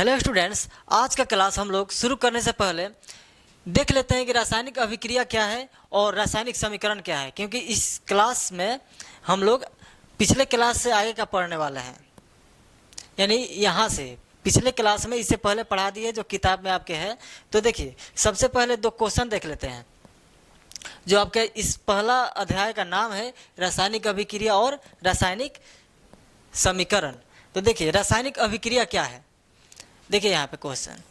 Hello students, आज का class हम लोग शुरू करने से पहले देख लेते हैं कि रासायनिक अभिक्रिया क्या है और रासायनिक समीकरण क्या है, क्योंकि इस क्लास में हम लोग पिछले क्लास से आगे का पढ़ने वाले हैं। यानी यहाँ से पिछले क्लास में इससे पहले पढ़ा दिए जो किताब में आपके है। तो देखिए, सबसे पहले दो क्वेश्चन देख लेते हैं। जो आपके इस पहला अध्याय का नाम है रासायनिक अभिक्रिया और रासायनिक समीकरण। तो देखिए, रासायनिक अभिक्रिया क्या है। देखिए यहाँ पे क्वेश्चन,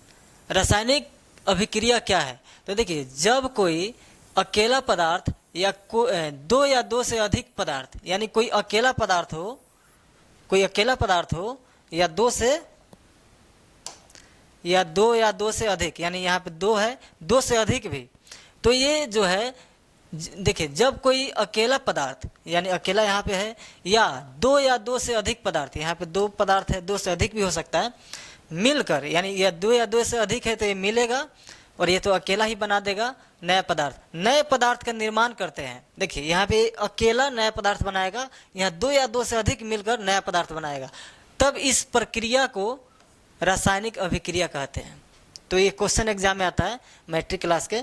रासायनिक अभिक्रिया क्या है। तो देखिए, जब कोई अकेला पदार्थ या दो या दो से अधिक पदार्थ, यानी कोई अकेला पदार्थ हो या दो या दो से अधिक, यानी यहाँ पे दो है, दो से अधिक भी। तो ये जो है, देखिए, जब कोई अकेला पदार्थ, यानी अकेला यहाँ पे है, या दो से अधिक पदार्थ, यहाँ पे दो पदार्थ है, दो से अधिक भी हो सकता है, मिलकर, यानी यह दो या दो से अधिक है तो ये मिलेगा और ये तो अकेला ही बना देगा नया पदार्थ का निर्माण करते हैं। देखिए यहाँ पे अकेला नया पदार्थ बनाएगा, यहाँ दो या दो से अधिक मिलकर नया पदार्थ बनाएगा, तब इस प्रक्रिया को रासायनिक अभिक्रिया कहते हैं। तो ये क्वेश्चन एग्जाम में आता है मैट्रिक क्लास के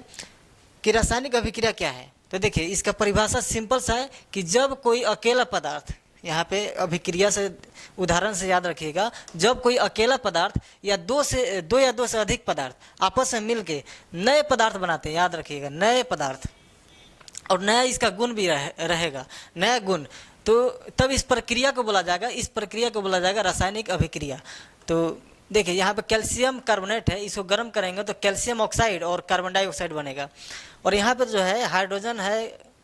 कि रासायनिक अभिक्रिया क्या है। तो देखिए, इसका परिभाषा सिंपल सा है कि जब कोई अकेला पदार्थ, यहाँ पे अभिक्रिया से उदाहरण से याद रखिएगा, जब कोई अकेला पदार्थ या दो या दो से अधिक पदार्थ आपस में मिलके नए पदार्थ बनाते हैं, याद रखिएगा नए पदार्थ, और नया इसका गुण भी रहेगा, नया गुण, तो तब इस प्रक्रिया को बोला जाएगा रासायनिक अभिक्रिया। तो देखिए यहाँ पे कैल्शियम कार्बोनेट है, इसको गर्म करेंगे तो कैल्शियम ऑक्साइड और कार्बन डाइऑक्साइड बनेगा। और यहाँ पर जो है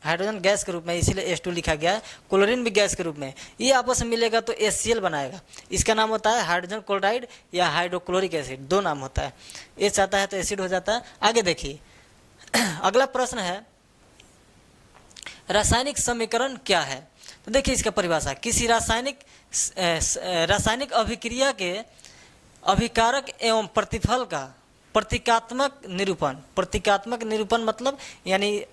हाइड्रोजन गैस के रूप में, इसीलिए H2 लिखा गया है। क्लोरीन भी गैस के रूप में, ये आपस में मिलेगा तो HCl बनाएगा। इसका नाम होता है हाइड्रोजन क्लोराइड या हाइड्रोक्लोरिक एसिड, दो नाम होता है। H आता है तो एसिड हो जाता है। आगे देखिए, अगला प्रश्न है रासायनिक समीकरण क्या है। तो देखिए इसका परिभाषा, किसी रासायनिक अभिक्रिया के अभिकारक एवं प्रतिफल का प्रतीकात्मक निरूपण मतलब, यानी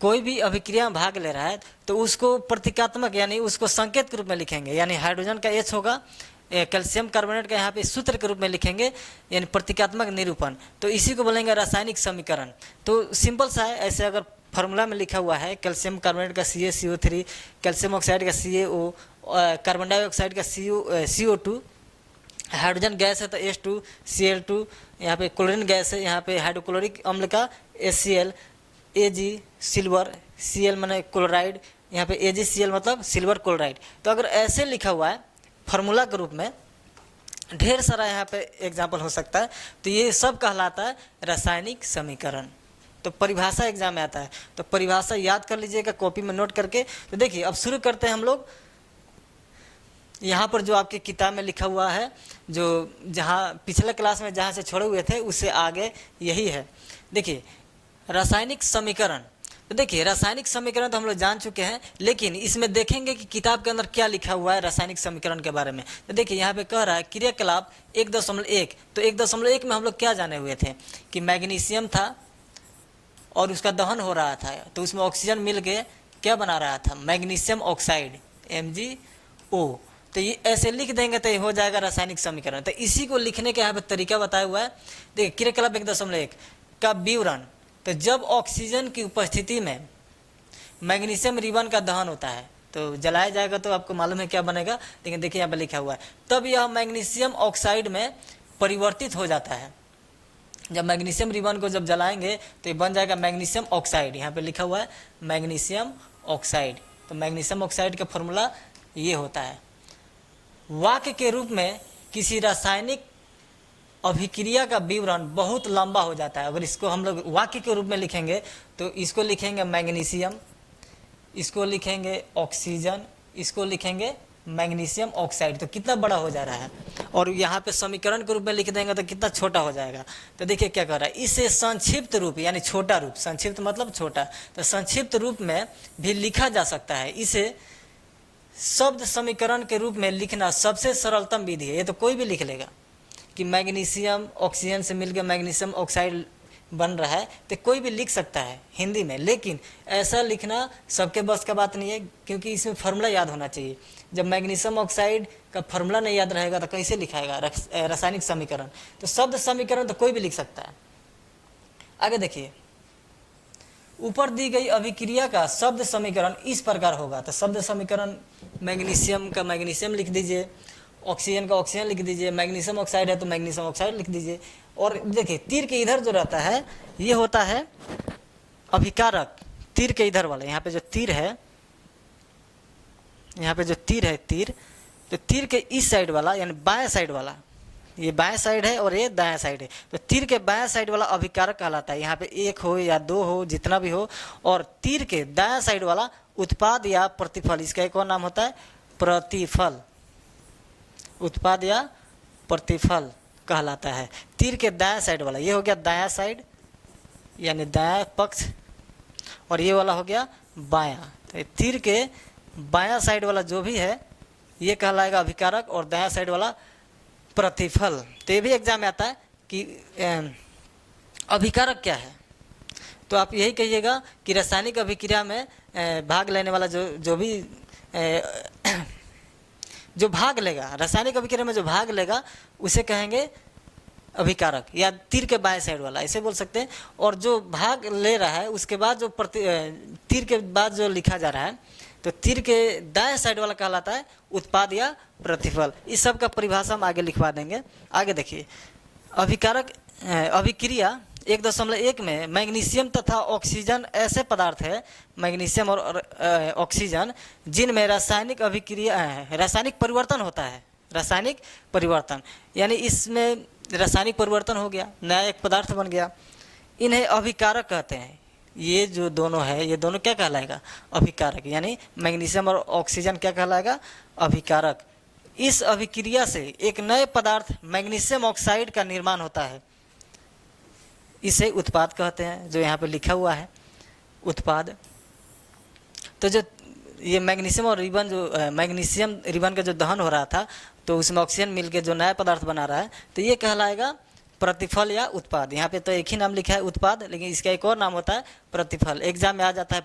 कोई भी अभिक्रिया में भाग ले रहा है तो उसको प्रतीकात्मक, यानी उसको संकेत के रूप में लिखेंगे। यानी हाइड्रोजन का H होगा, कैल्शियम कार्बोनेट का यहाँ पे सूत्र के रूप में लिखेंगे, यानी प्रतीकात्मक निरूपण। तो इसी को बोलेंगे रासायनिक समीकरण। तो सिंपल सा है, ऐसे अगर फार्मूला में लिखा हुआ है कैल्शियम कार्बोनेट का CaCO3, कैल्शियम ऑक्साइड का CaO, कार्बन डाइऑक्साइड का CO2, हाइड्रोजन गैस है तो H2Cl2, यहाँ पे क्लोरीन गैस है, यहाँ पे हाइड्रोक्लोरिक अम्ल का HCl, Ag सिल्वर, Cl माने क्लोराइड, यहाँ पे AgCl मतलब सिल्वर क्लोराइड। तो अगर ऐसे लिखा हुआ है फार्मूला के रूप में, ढेर सारा यहाँ पे एग्जाम्पल हो सकता है, तो ये सब कहलाता है रासायनिक समीकरण। तो परिभाषा एग्जाम में आता है, तो परिभाषा याद कर लीजिएगा कॉपी में नोट करके। तो देखिए अब शुरू करते हैं हम लोग। यहाँ पर जो आपकी किताब में लिखा हुआ है, जो जहाँ पिछले क्लास में जहाँ से छोड़े हुए थे उससे आगे यही है। देखिए रासायनिक समीकरण। तो देखिए रासायनिक समीकरण तो हम लोग जान चुके हैं, लेकिन इसमें देखेंगे कि किताब के अंदर क्या लिखा हुआ है रासायनिक समीकरण के बारे में। तो देखिए यहाँ पे कह रहा है क्रियाकलाप 1.1। तो 1.1 में हम लोग क्या जाने हुए थे कि मैग्नीशियम था और उसका दहन हो रहा था, तो उसमें ऑक्सीजन मिल के क्या बना रहा था, मैग्नीशियम ऑक्साइड MgO। तो ये ऐसे लिख देंगे तो ये हो जाएगा रासायनिक समीकरण। तो इसी को लिखने का यहाँ पे तरीका बताया हुआ है। देखिए क्रियाकलाप 1.1 का विवरण, तो जब ऑक्सीजन की उपस्थिति में मैग्नीशियम रिबन का दहन होता है तो जलाया जाएगा, तो आपको मालूम है क्या बनेगा, लेकिन देखिए यहाँ पे लिखा हुआ है, तब यह मैग्नीशियम ऑक्साइड में परिवर्तित हो जाता है। जब मैग्नीशियम रिबन को जब जलाएंगे तो ये बन जाएगा मैग्नीशियम ऑक्साइड, यहाँ पे लिखा हुआ है मैग्नीशियम ऑक्साइड। तो मैग्नीशियम ऑक्साइड का फॉर्मूला ये होता है। वाक्य के रूप में किसी रासायनिक अभिक्रिया का विवरण बहुत लंबा हो जाता है। अगर इसको हम लोग वाक्य के रूप में लिखेंगे तो इसको लिखेंगे मैग्नीशियम, इसको लिखेंगे ऑक्सीजन, इसको लिखेंगे मैग्नीशियम ऑक्साइड, तो कितना बड़ा हो जा रहा है। और यहाँ पे समीकरण के रूप में लिख देंगे तो कितना छोटा हो जाएगा। तो देखिए क्या कर रहा है, इसे संक्षिप्त रूप यानी छोटा रूप, संक्षिप्त मतलब छोटा, तो संक्षिप्त रूप में भी लिखा जा सकता है। इसे शब्द समीकरण के रूप में लिखना सबसे सरलतम विधि है। ये तो कोई भी लिख लेगा कि मैग्नीशियम ऑक्सीजन से मिलकर मैग्नीशियम ऑक्साइड बन रहा है तो कोई भी लिख सकता है हिंदी में, लेकिन ऐसा लिखना सबके बस का बात नहीं है, क्योंकि इसमें फार्मूला याद होना चाहिए। जब मैग्नीशियम ऑक्साइड का फार्मूला नहीं याद रहेगा तो कैसे लिखाएगा रासायनिक समीकरण। तो शब्द समीकरण तो कोई भी लिख सकता है। आगे देखिए, ऊपर दी गई अभिक्रिया का शब्द समीकरण इस प्रकार होगा। तो शब्द समीकरण मैग्नीशियम का मैग्नीशियम लिख दीजिए, ऑक्सीजन का ऑक्सीजन लिख दीजिए, मैग्नीशियम ऑक्साइड है तो मैग्नीशियम ऑक्साइड लिख दीजिए। और देखिए तीर के इधर जो रहता है ये होता है अभिकारक। तीर के इधर वाला, यहाँ पे जो तीर है, यहाँ पे जो तीर है तीर, तो तीर के इस साइड वाला यानी बाएं साइड वाला, ये बाएं साइड है और ये दाएं साइड है, तो तीर के बाएं साइड वाला अभिकारक कहलाता है। यहाँ पे एक हो या दो हो, जितना भी हो। और तीर के दाएं साइड वाला उत्पाद या प्रतिफल, इसका एक और नाम होता है प्रतिफल, उत्पाद या प्रतिफल कहलाता है। तीर के दाएं साइड वाला, ये हो गया दायां साइड यानी दायां पक्ष, और ये वाला हो गया बायां। तो तीर के बायां साइड वाला जो भी है ये कहलाएगा अभिकारक, और दायां साइड वाला प्रतिफल। तो ये भी एग्जाम में आता है कि अभिकारक क्या है, तो आप यही कहिएगा कि रासायनिक अभिक्रिया में भाग लेने वाला जो भी जो भाग लेगा, रासायनिक अभिक्रिया में जो भाग लेगा उसे कहेंगे अभिकारक, या तीर के बाएं साइड वाला ऐसे बोल सकते हैं। और जो भाग ले रहा है उसके बाद जो तीर के बाद जो लिखा जा रहा है, तो तीर के दाएं साइड वाला कहलाता है उत्पाद या प्रतिफल। इस सब का परिभाषा हम आगे लिखवा देंगे। आगे देखिए, अभिकारक अभिक्रिया 1.1 में मैग्नीशियम तथा ऑक्सीजन ऐसे पदार्थ है, मैग्नीशियम और ऑक्सीजन, जिनमें रासायनिक अभिक्रिया रासायनिक परिवर्तन होता है। रासायनिक परिवर्तन यानी इसमें रासायनिक परिवर्तन हो गया, नया एक पदार्थ बन गया, इन्हें अभिकारक कहते हैं। ये जो दोनों है ये दोनों क्या कहलाएगा, अभिकारक, यानी मैग्नीशियम और ऑक्सीजन क्या कहलाएगा, अभिकारक। इस अभिक्रिया से एक नए पदार्थ मैग्नीशियम ऑक्साइड का निर्माण होता है, इसे उत्पाद कहते हैं, जो यहाँ पे लिखा हुआ है उत्पाद। तो जो ये मैग्नीशियम और रिबन, जो मैग्नीशियम रिबन का जो दहन हो रहा था तो उसमें ऑक्सीजन मिलके जो नया पदार्थ बना रहा है, तो ये कहलाएगा प्रतिफल या उत्पाद। यहाँ पे तो एक ही नाम लिखा है उत्पाद, लेकिन इसका एक और नाम होता है प्रतिफल। एग्जाम में आ जाता है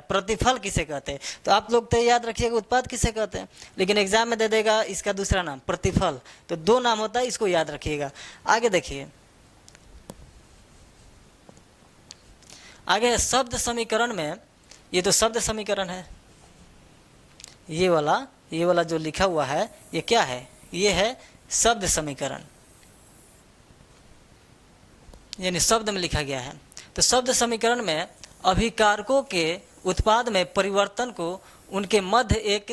प्रतिफल किसे कहते हैं, तो आप लोग तो याद रखिएगा उत्पाद किसे कहते हैं, लेकिन एग्जाम में दे देगा इसका दूसरा नाम प्रतिफल। तो दो नाम होता है, इसको याद रखिएगा। आगे देखिए, आगे शब्द समीकरण में, ये तो शब्द समीकरण है, ये वाला जो लिखा हुआ है ये क्या है, ये है शब्द समीकरण, यानी शब्द में लिखा गया है। तो शब्द समीकरण में अभिकारकों के उत्पाद में परिवर्तन को उनके मध्य एक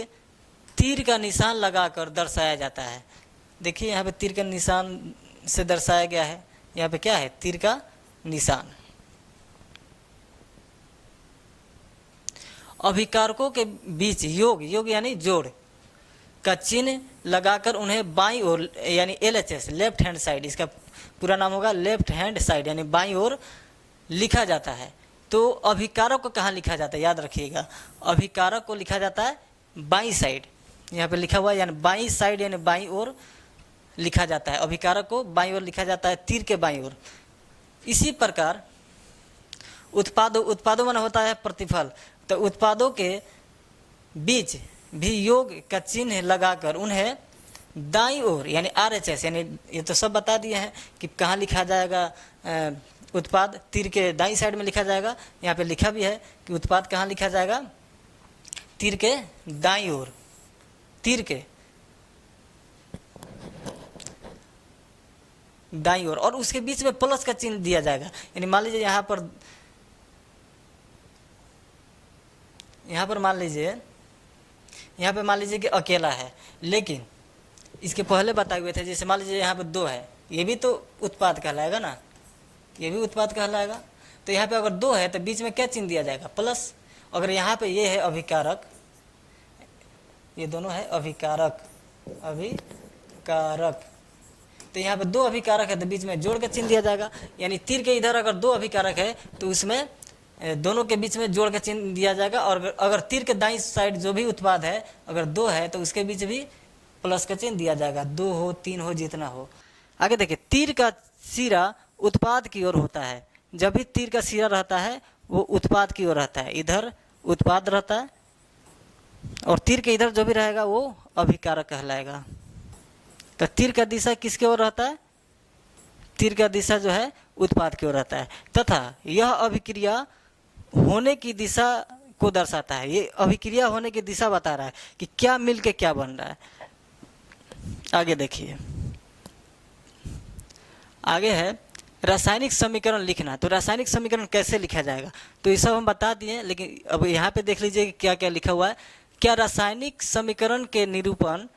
तीर का निशान लगाकर दर्शाया जाता है। देखिए यहाँ पे तीर का निशान से दर्शाया गया है, यहाँ पे क्या है, तीर का निशान। अभिकारकों के बीच योग यानी जोड़ का चिन्ह लगाकर उन्हें बाईं ओर यानी LHS लेफ्ट हैंड साइड, इसका पूरा नाम होगा लेफ्ट हैंड साइड यानी बाईं ओर लिखा जाता है। तो अभिकारक को कहाँ लिखा जाता है, याद रखिएगा, अभिकारक को लिखा जाता है बाईं साइड, यहाँ पे लिखा हुआ है, यानी बाईं साइड यानी बाईं ओर लिखा जाता है। अभिकारक को बाईं ओर लिखा जाता है, तीर के बाईं ओर। इसी प्रकार उत्पादों में होता है प्रतिफल, तो उत्पादों के बीच भी योग का चिन्ह लगाकर उन्हें दाईं ओर यानी RHS, यानी ये तो सब बता दिए हैं कि कहाँ लिखा जाएगा उत्पाद, तीर के दाईं साइड में लिखा जाएगा। यहाँ पे लिखा भी है कि उत्पाद कहाँ लिखा जाएगा, तीर के दाईं ओर, तीर के दाईं ओर, और उसके बीच में प्लस का चिन्ह दिया जाएगा। यानी मान लीजिए यहाँ पर मान लीजिए, यहाँ पे मान लीजिए कि अकेला है, लेकिन इसके पहले बताए हुए थे, जैसे मान लीजिए यहाँ पे 2 है, ये भी तो उत्पाद कहलाएगा ना, ये भी उत्पाद कहलाएगा। तो यहाँ पे अगर 2 है तो बीच में क्या चिन्ह दिया जाएगा, प्लस। अगर यहाँ पे ये है अभिकारक, ये दोनों है अभिकारक, तो यहाँ पे 2 अभिकारक है तो बीच में जोड़ का चिन्ह दिया जाएगा। यानी तीर के इधर अगर 2 अभिकारक है तो उसमें दोनों के बीच में जोड़ का चिन्ह दिया जाएगा। और अगर तीर के दाईं साइड जो भी उत्पाद है अगर 2 है तो उसके बीच भी प्लस का चिन्ह दिया जाएगा, 2 हो 3 हो जितना हो। आगे देखिए, तीर का सिरा उत्पाद की ओर होता है, जब भी तीर का सिरा रहता है वो उत्पाद की ओर रहता है, इधर उत्पाद रहता है, और तीर के इधर जो भी रहेगा वो अभिकारक कहलाएगा। तो तीर का दिशा किसके ओर रहता है? तीर का दिशा जो है उत्पाद की ओर रहता है, तथा यह अभिक्रिया होने की दिशा को दर्शाता है। ये अभिक्रिया होने की दिशा बता रहा है कि क्या मिलके क्या बन रहा है। आगे देखिए, आगे है रासायनिक समीकरण लिखना। तो रासायनिक समीकरण कैसे लिखा जाएगा, तो ये सब हम बता दिए, लेकिन अब यहाँ पे देख लीजिए क्या क्या लिखा हुआ है। क्या रासायनिक समीकरण के निरूपण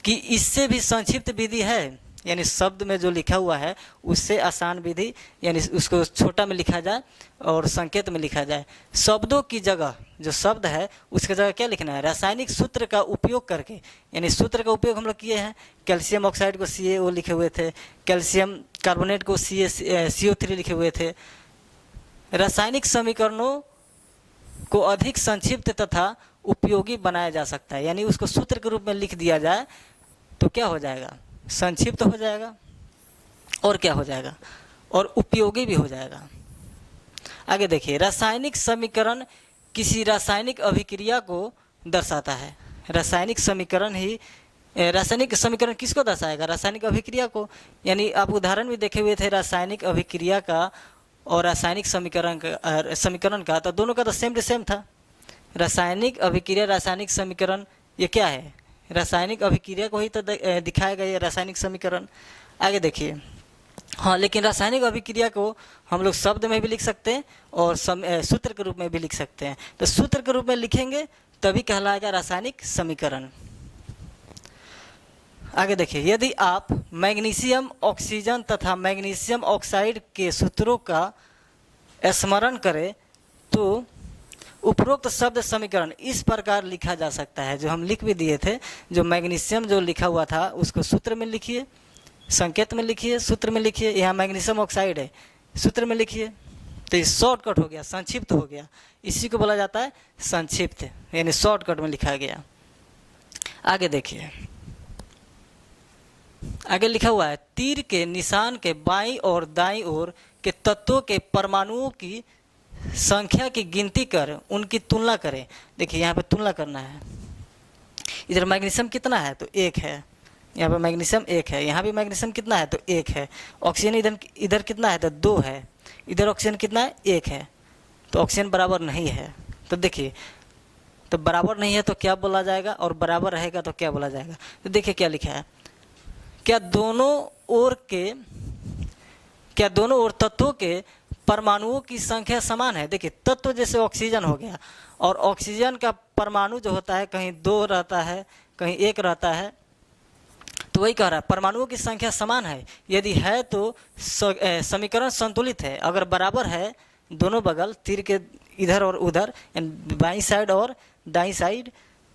की इससे भी संक्षिप्त विधि है? यानी शब्द में जो लिखा हुआ है उससे आसान विधि, यानी उसको छोटा में लिखा जाए और संकेत में लिखा जाए। शब्दों की जगह जो शब्द है उसकी जगह क्या लिखना है? रासायनिक सूत्र का उपयोग करके, यानी सूत्र का उपयोग हम लोग किए हैं। कैल्शियम ऑक्साइड को CaO लिखे हुए थे, कैल्शियम कार्बोनेट को CO3 लिखे हुए थे। रासायनिक समीकरणों को अधिक संक्षिप्त तथा उपयोगी बनाया जा सकता है, यानी उसको सूत्र के रूप में लिख दिया जाए तो क्या हो जाएगा? संक्षिप्त हो जाएगा, और क्या हो जाएगा? और उपयोगी भी हो जाएगा। आगे देखिए, रासायनिक समीकरण किसी रासायनिक अभिक्रिया को दर्शाता है। रासायनिक समीकरण किसको दर्शाएगा? रासायनिक अभिक्रिया को। यानी आप उदाहरण भी देखे हुए थे रासायनिक अभिक्रिया का और रासायनिक समीकरण का, तो दोनों का तो सेम टू सेम था। रासायनिक अभिक्रिया, रासायनिक समीकरण, ये क्या है? रासायनिक अभिक्रिया को ही तो दिखाएगा ये रासायनिक समीकरण। आगे देखिए, हाँ, लेकिन रासायनिक अभिक्रिया को हम लोग शब्द में भी लिख सकते हैं और सूत्र के रूप में भी लिख सकते हैं। तो सूत्र के रूप में लिखेंगे तभी कहलाएगा रासायनिक समीकरण। आगे देखिए, यदि आप मैग्नीशियम ऑक्सीजन तथा मैग्नीशियम ऑक्साइड के सूत्रों का स्मरण करें तो उपरोक्त शब्द समीकरण इस प्रकार लिखा जा सकता है, जो हम लिख भी दिए थे। जो मैग्नीशियम जो लिखा हुआ था उसको सूत्र में लिखिए, संकेत में लिखिए, सूत्र में लिखिए। यहाँ मैग्नीशियम ऑक्साइड है, सूत्र में लिखिए। तो ये शॉर्टकट हो गया, संक्षिप्त हो गया। इसी को बोला जाता है संक्षिप्त, यानी शॉर्टकट में लिखा गया। आगे देखिए, आगे लिखा हुआ है, तीर के निशान के बाईं और दाईं ओर के तत्वों के परमाणुओं की संख्या की गिनती कर उनकी तुलना करें। देखिए, यहाँ पे तुलना करना है। इधर मैग्नीशियम कितना है? तो 1 है। यहाँ पे मैग्नीशियम 1 है, यहाँ भी मैग्नीशियम कितना है? तो 1 है। ऑक्सीजन इधर कितना है? तो 2 है। इधर ऑक्सीजन कितना है? 1 है। तो ऑक्सीजन बराबर नहीं है। तो देखिए, तो बराबर नहीं है तो क्या बोला जाएगा, और बराबर रहेगा तो क्या बोला जाएगा? तो देखिए क्या लिखा है, क्या दोनों ओर तत्वों के परमाणुओं की संख्या समान है? देखिए, तत्व जैसे ऑक्सीजन हो गया, और ऑक्सीजन का परमाणु जो होता है कहीं 2 रहता है, कहीं 1 रहता है। तो वही कह रहा है परमाणुओं की संख्या समान है। यदि है तो समीकरण संतुलित है। अगर बराबर है दोनों बगल, तीर के इधर और उधर, बाईं साइड और दाईं साइड,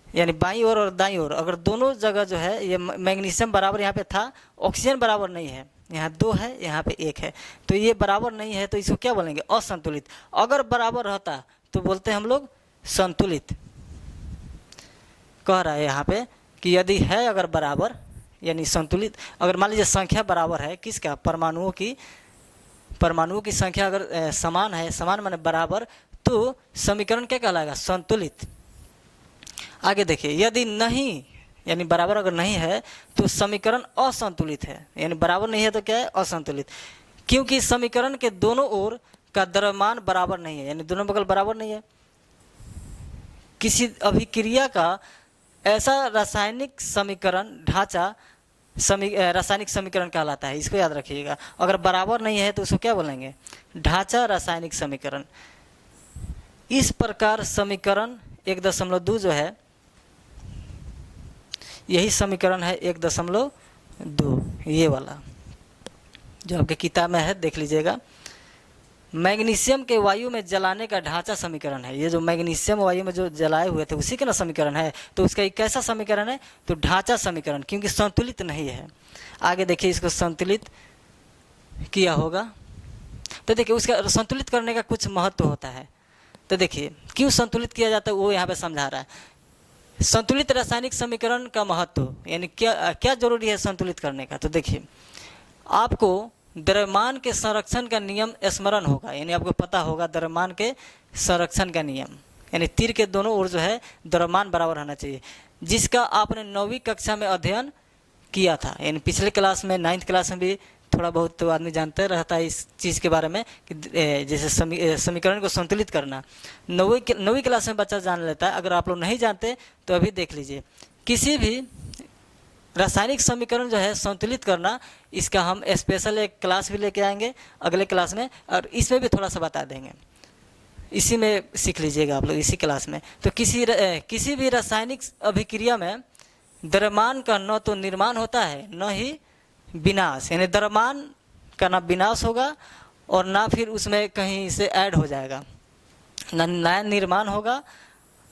यानी बाईं ओर और दाईं ओर, अगर दोनों जगह जो है ये मैग्नीशियम बराबर यहाँ पे था, ऑक्सीजन बराबर नहीं है, यहाँ 2 है, यहाँ पे 1 है, तो ये बराबर नहीं है, तो इसको क्या बोलेंगे? असंतुलित। अगर बराबर रहता तो बोलते हैं हम लोग संतुलित। कह रहा है यहाँ पे कि यदि है अगर बराबर, यानी संतुलित। अगर मान लीजिए संख्या बराबर है किसका? परमाणुओं की संख्या अगर समान है, समान माने बराबर, तो समीकरण क्या कहलाएगा? संतुलित। आगे देखिए, यदि नहीं, यानी बराबर अगर नहीं है तो समीकरण असंतुलित है। यानी बराबर नहीं है तो क्या है? असंतुलित। क्योंकि समीकरण के दोनों ओर का द्रव्यमान बराबर नहीं है, यानी दोनों बगल बराबर नहीं है। किसी अभिक्रिया का ऐसा रासायनिक समीकरण ढांचा रासायनिक समीकरण कहलाता है। इसको याद रखिएगा। अगर बराबर नहीं है तो उसको क्या बोलेंगे? ढांचा रासायनिक समीकरण। इस प्रकार समीकरण 1.2 जो है, यही समीकरण है 1.2, ये वाला जो आपके किताब में है, देख लीजिएगा। मैग्नीशियम के वायु में जलाने का ढांचा समीकरण है। ये जो मैग्नीशियम वायु में जो जलाए हुए थे उसी का ना समीकरण है। तो उसका एक कैसा समीकरण है? तो ढांचा समीकरण, क्योंकि संतुलित नहीं है। आगे देखिए, इसको संतुलित किया होगा तो देखिए उसका संतुलित करने का कुछ महत्व होता है। तो देखिए क्यों संतुलित किया जाता है वो यहाँ पे समझा रहा है। संतुलित रासायनिक समीकरण का महत्व, यानी क्या क्या जरूरी है संतुलित करने का। तो देखिए, आपको द्रव्यमान के संरक्षण का नियम स्मरण होगा, यानी आपको पता होगा द्रव्यमान के संरक्षण का नियम, यानी तीर के दोनों ओर जो है द्रव्यमान बराबर होना चाहिए, जिसका आपने 9वीं कक्षा में अध्ययन किया था। यानी पिछले क्लास में 9th क्लास में भी थोड़ा बहुत तो आदमी जानते रहता है इस चीज़ के बारे में कि जैसे समीकरण को संतुलित करना 9वीं क्लास में बच्चा जान लेता है। अगर आप लोग नहीं जानते तो अभी देख लीजिए। किसी भी रासायनिक समीकरण जो है संतुलित करना, इसका हम स्पेशल एक क्लास भी लेके आएंगे अगले क्लास में, और इसमें भी थोड़ा सा बता देंगे, इसी में सीख लीजिएगा आप लोग इसी क्लास में। तो किसी भी रासायनिक अभिक्रिया में द्रव्यमान का न तो निर्माण होता है न ही विनाश, यानी द्रव्यमान का ना विनाश होगा और ना फिर उसमें कहीं से ऐड हो जाएगा, ना नया निर्माण होगा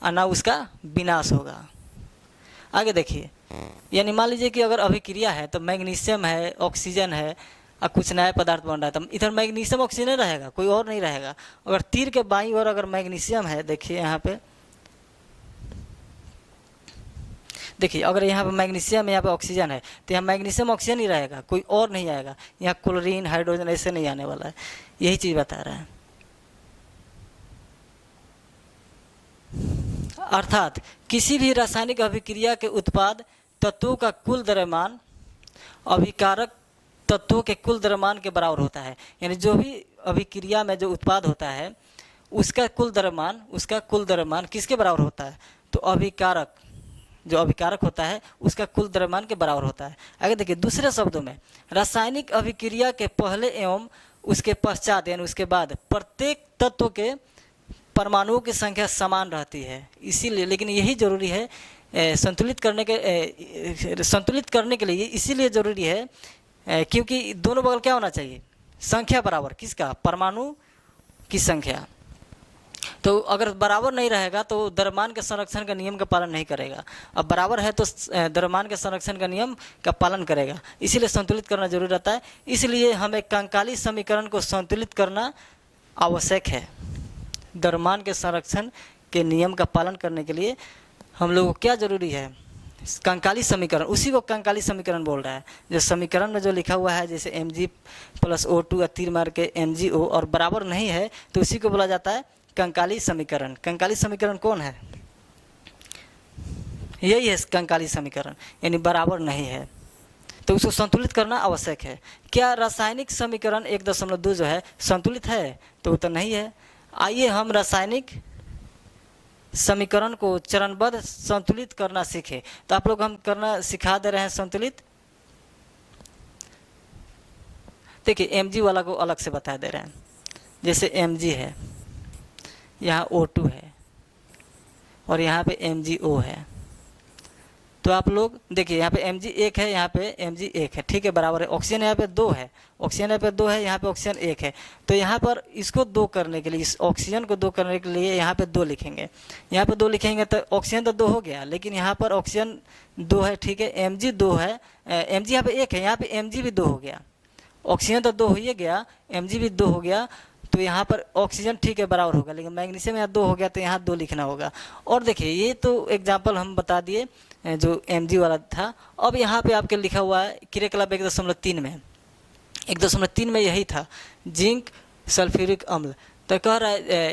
और ना उसका विनाश होगा। आगे देखिए, यानी मान लीजिए कि अगर अभिक्रिया है तो मैग्नीशियम है, ऑक्सीजन है और कुछ नया पदार्थ बन रहा है, तो इधर मैग्नीशियम ऑक्सीजन रहेगा, कोई और नहीं रहेगा। अगर तीर के बाईं ओर अगर मैग्नीशियम है, देखिए यहाँ पे, देखिए अगर यहाँ पे मैग्नीशियम है, यहाँ पे ऑक्सीजन है, तो यहाँ मैग्नीशियम ऑक्सीजन ही रहेगा, कोई और नहीं आएगा। यहाँ क्लोरीन हाइड्रोजन ऐसे नहीं आने वाला है, यही चीज़ बता रहा है। अर्थात किसी भी रासायनिक अभिक्रिया के उत्पाद तत्वों का कुल द्रव्यमान अभिकारक तत्वों के कुल द्रव्यमान के बराबर होता है। यानी जो भी अभिक्रिया में जो उत्पाद होता है उसका कुल द्रव्यमान किसके बराबर होता है? तो अभिकारक, जो अभिकारक होता है उसका कुल द्रव्यमान के बराबर होता है। आगे देखिए, दूसरे शब्दों में रासायनिक अभिक्रिया के पहले एवं उसके पश्चात यानी उसके बाद प्रत्येक तत्व के परमाणुओं की संख्या समान रहती है। इसीलिए, लेकिन यही जरूरी है संतुलित करने के लिए, इसीलिए ज़रूरी है क्योंकि दोनों बगल क्या होना चाहिए? संख्या बराबर, किसका? परमाणु की संख्या। तो अगर बराबर नहीं रहेगा तो द्रव्यमान के संरक्षण का नियम का पालन नहीं करेगा। अब बराबर है तो द्रव्यमान के संरक्षण का नियम का पालन करेगा, इसीलिए संतुलित करना जरूरी रहता है। इसलिए हमें कंकाली समीकरण को संतुलित करना आवश्यक है। द्रव्यमान के संरक्षण के नियम का पालन करने के लिए हम लोगों को क्या जरूरी है? कंकाली समीकरण, उसी को कंकाली समीकरण बोल रहा है। जो समीकरण में जो लिखा हुआ है जैसे Mg+O2 या तीर मार के MgO और बराबर नहीं है तो उसी को बोला जाता है कंकाली समीकरण। कंकाली समीकरण कौन है? यही है कंकाली समीकरण, यानी बराबर नहीं है तो उसको संतुलित करना आवश्यक है। क्या रासायनिक समीकरण 1.2 जो है संतुलित है? तो वो तो नहीं है। आइए हम रासायनिक समीकरण को चरणबद्ध संतुलित करना सीखें। तो आप लोग हम करना सिखा दे रहे हैं संतुलित। देखिए Mg वाला को अलग से बता दे रहे हैं। जैसे Mg है, यहाँ O2 है और यहाँ पे MgO है। तो आप लोग देखिए यहाँ पे Mg 1 है, यहाँ पे Mg 1 है, ठीक है, बराबर है। ऑक्सीजन यहाँ पे 2 है, ऑक्सीजन यहाँ पे 2 है, यहाँ पे ऑक्सीजन 1 है। तो यहाँ पर इसको 2 करने के लिए, इस ऑक्सीजन को 2 करने के लिए यहाँ पे 2 लिखेंगे। यहाँ पे 2 लिखेंगे तो ऑक्सीजन तो 2 हो गया, लेकिन यहाँ पर ऑक्सीजन 2 है, ठीक है, Mg 2 है, Mg यहाँ पे 1 है, यहाँ पे Mg भी 2 हो गया। ऑक्सीजन तो 2 हो ही गया, Mg भी 2 हो गया, तो यहाँ पर ऑक्सीजन ठीक है बराबर होगा, लेकिन मैग्नीशियम यहाँ 2 हो गया तो यहाँ 2 लिखना होगा। और देखिए ये तो एग्जाम्पल हम बता दिए जो Mg वाला था। अब यहाँ पे आपके लिखा हुआ है क्रियाकलाप 1.3 में, 1.3 में यही था जिंक सल्फ्यूरिक अम्ल। तो कह रहा है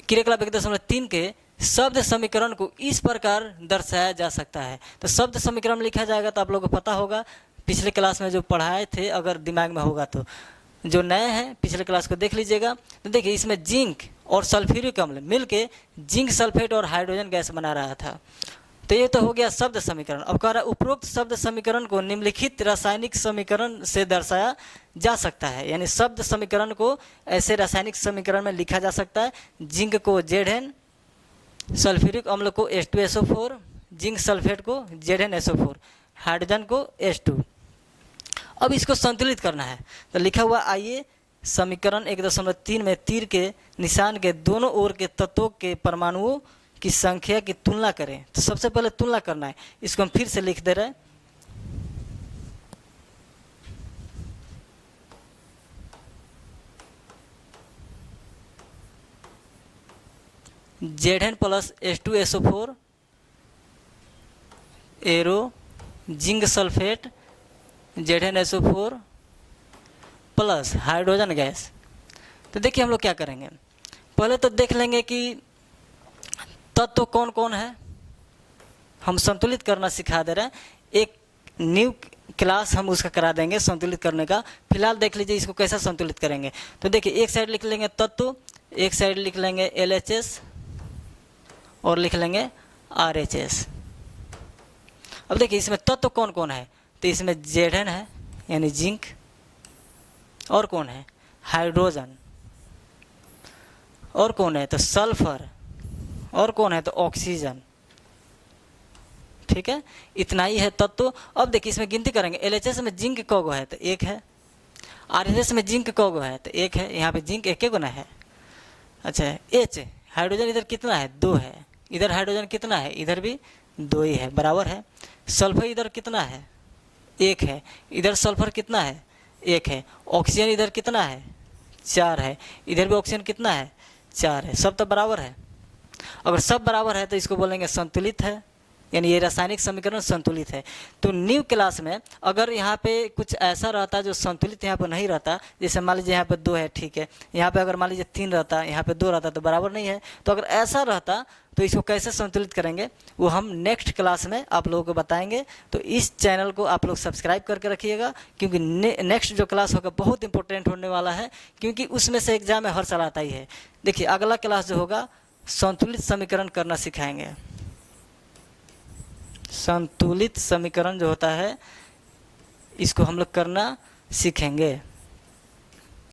क्रियाकलाप 1.3 के शब्द समीकरण को इस प्रकार दर्शाया जा सकता है। तो शब्द समीकरण लिखा जाएगा तो आप लोगों को पता होगा, पिछले क्लास में जो पढ़ाए थे, अगर दिमाग में होगा तो। जो नए हैं पिछले क्लास को देख लीजिएगा। तो देखिए इसमें जिंक और सल्फ्यूरिक अम्ल मिलके जिंक सल्फेट और हाइड्रोजन गैस बना रहा था। तो ये तो हो गया शब्द समीकरण। अब कह रहा है उपरोक्त शब्द समीकरण को निम्नलिखित रासायनिक समीकरण से दर्शाया जा सकता है। यानी शब्द समीकरण को ऐसे रासायनिक समीकरण में लिखा जा सकता है। जिंक को Zn, सल्फ्यूरिक अम्ल को H2SO4, जिंक सल्फेट को ZnSO4, हाइड्रोजन को H2। अब इसको संतुलित करना है तो लिखा हुआ, आइए समीकरण 1.3 में तीर के निशान के दोनों ओर के तत्वों के परमाणुओं की संख्या की तुलना करें। तो सबसे पहले तुलना करना है, इसको हम फिर से लिख दे रहे हैं। Zn plus H2SO4 arrow zinc sulphate ZnSO4 plus hydrogen gas. तो देखिए हम लोग क्या करेंगे, पहले तो देख लेंगे कि तत्व कौन कौन है, हम संतुलित करना सिखा दे रहे हैं। एक न्यू क्लास हम उसका करा देंगे संतुलित करने का। फिलहाल देख लीजिए इसको कैसा संतुलित करेंगे। तो देखिए एक साइड लिख लेंगे तत्व, एक साइड लिख लेंगे LHS और लिख लेंगे RHS। अब देखिए इसमें तत्व कौन कौन है, तो इसमें Zn है यानी जिंक, और कौन है हाइड्रोजन, और कौन है तो सल्फर, और कौन है तो ऑक्सीजन। ठीक है, इतना ही है तत्व। अब देखिए इसमें गिनती करेंगे, LHS में जिंक कौगो है तो एक है, RHS में जिंक कौगो है तो एक है, यहाँ पे जिंक एक गुना है। अच्छा H हाइड्रोजन इधर कितना है 2 है, इधर हाइड्रोजन कितना है इधर भी 2 ही है, बराबर है। सल्फर इधर कितना है 1 है, इधर सल्फर कितना है 1 है। ऑक्सीजन इधर कितना है 4 है, इधर भी ऑक्सीजन कितना है 4 है। सब तो बराबर है। अगर सब बराबर है तो इसको बोलेंगे संतुलित है, यानी ये रासायनिक समीकरण संतुलित है। तो न्यू क्लास में अगर यहाँ पे कुछ ऐसा रहता जो संतुलित यहाँ पे नहीं रहता, जैसे मान लीजिए यहाँ पे 2 है, ठीक है, यहाँ पे अगर मान लीजिए 3 रहता, यहाँ पे 2 रहता तो बराबर नहीं है। तो अगर ऐसा रहता तो इसको कैसे संतुलित करेंगे वो हम नेक्स्ट क्लास में आप लोगों को बताएंगे। तो इस चैनल को आप लोग सब्सक्राइब करके रखिएगा, क्योंकि नेक्स्ट जो क्लास होगा बहुत इंपॉर्टेंट होने वाला है, क्योंकि उसमें से एग्जाम में हर साल आता ही है। देखिए अगला क्लास जो होगा संतुलित समीकरण करना सिखाएंगे। संतुलित समीकरण जो होता है इसको हम लोग करना सीखेंगे।